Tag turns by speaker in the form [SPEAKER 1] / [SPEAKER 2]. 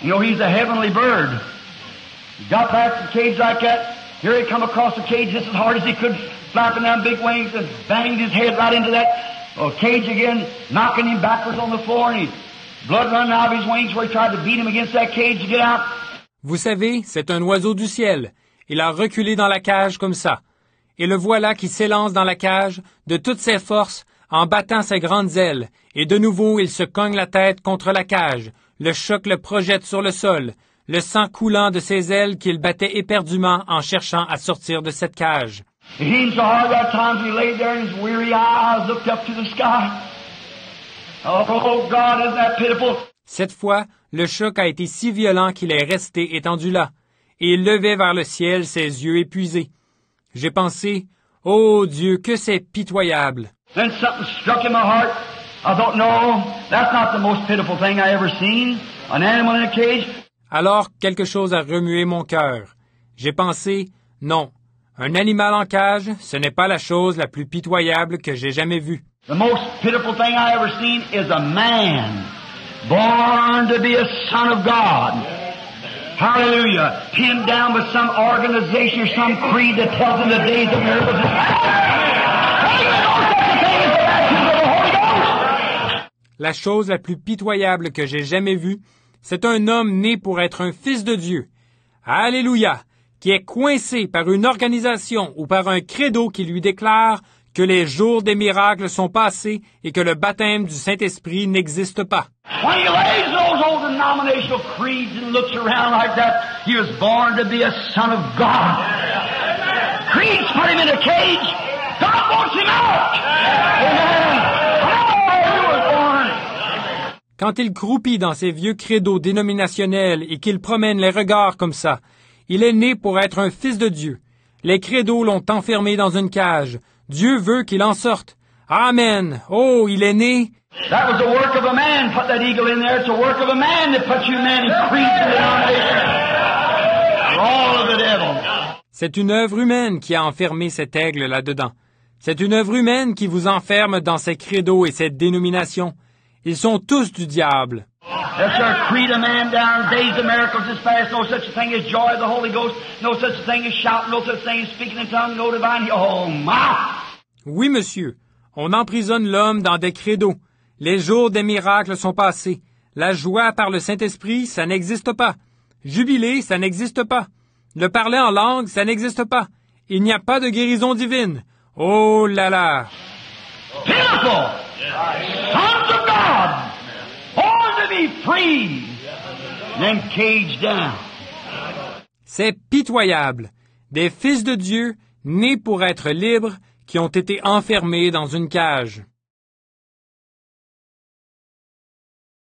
[SPEAKER 1] You know, he's a heavenly bird. He got past the cage like that. Here he come across the cage just as hard as he could, flapping down big wings and banged his head right into that cage again, knocking him backwards on the floor, and blood running out of his wings where he tried to beat him against that cage to get out.
[SPEAKER 2] Vous savez, c'est un oiseau du ciel. Il a reculé dans la cage comme ça. Et le voilà qui s'élance dans la cage de toutes ses forces en battant ses grandes ailes. Et de nouveau, il se cogne la tête contre la cage. Le choc le projette sur le sol, le sang coulant de ses ailes qu'il battait éperdument en cherchant à sortir de cette cage.
[SPEAKER 1] It hit him so hard that times he lay there and his weary eyes looked up to the sky. Oh God, isn't that pitiful?
[SPEAKER 2] Cette fois, le choc a été si violent qu'il est resté étendu là, et il levait vers le ciel ses yeux épuisés. J'ai pensé, oh Dieu, que c'est pitoyable.
[SPEAKER 1] Then something struck in my heart. I thought, no, that's not the most pitiful thing I ever seen. An animal in a cage.
[SPEAKER 2] Alors, quelque chose a remué mon cœur. J'ai pensé, non, un animal en cage, ce n'est pas la chose la plus pitoyable que j'ai jamais vue.
[SPEAKER 1] The most pitiful thing I ever seen is a man born to be a son of God. Hallelujah. Pinned down by some organization or some creed that tells him the days of miracles.
[SPEAKER 2] La chose la plus pitoyable que j'ai jamais vue, c'est un homme né pour être un fils de Dieu. Alléluia! Qui est coincé par une organisation ou par un credo qui lui déclare que les jours des miracles sont passés et que le baptême du Saint-Esprit n'existe pas.
[SPEAKER 1] When he lays those old denominational creeds and looks around like that, he was born to be a son of God. Creeds put him in a cage. God wants him out. Amen. Oh, he was born.
[SPEAKER 2] Quand il croupit dans ses vieux credos dénominationnels et qu'il promène les regards comme ça, il est né pour être un fils de Dieu. Les credos l'ont enfermé dans une cage. Dieu veut qu'il en sorte. Amen. Oh, il est né.
[SPEAKER 1] That was the work of a man. Put that eagle in there. It's the work of a man that puts you men in creeds and denominations. They're all of the devil.
[SPEAKER 2] C'est une œuvre humaine qui a enfermé cet aigle là-dedans. C'est une œuvre humaine qui vous enferme dans ces credos et cette dénomination. Ils sont tous du diable.
[SPEAKER 1] Yes, sir. Creed a man down. Days of miracles is past. No such a thing as joy of the Holy Ghost. No such a thing as shouting. No such thing as speaking in tongues. No divine. Oh, my!
[SPEAKER 2] Oui, monsieur. On emprisonne l'homme dans des credos. Les jours des miracles sont passés. La joie par le Saint-Esprit, ça n'existe pas. Jubiler, ça n'existe pas. Le parler en langue, ça n'existe pas. Il n'y a pas de guérison divine. Oh là là!
[SPEAKER 1] Pitiful! Sons of God! Born to be free! Then caged down.
[SPEAKER 2] C'est pitoyable. Des fils de Dieu, nés pour être libres, qui ont été enfermés dans une cage.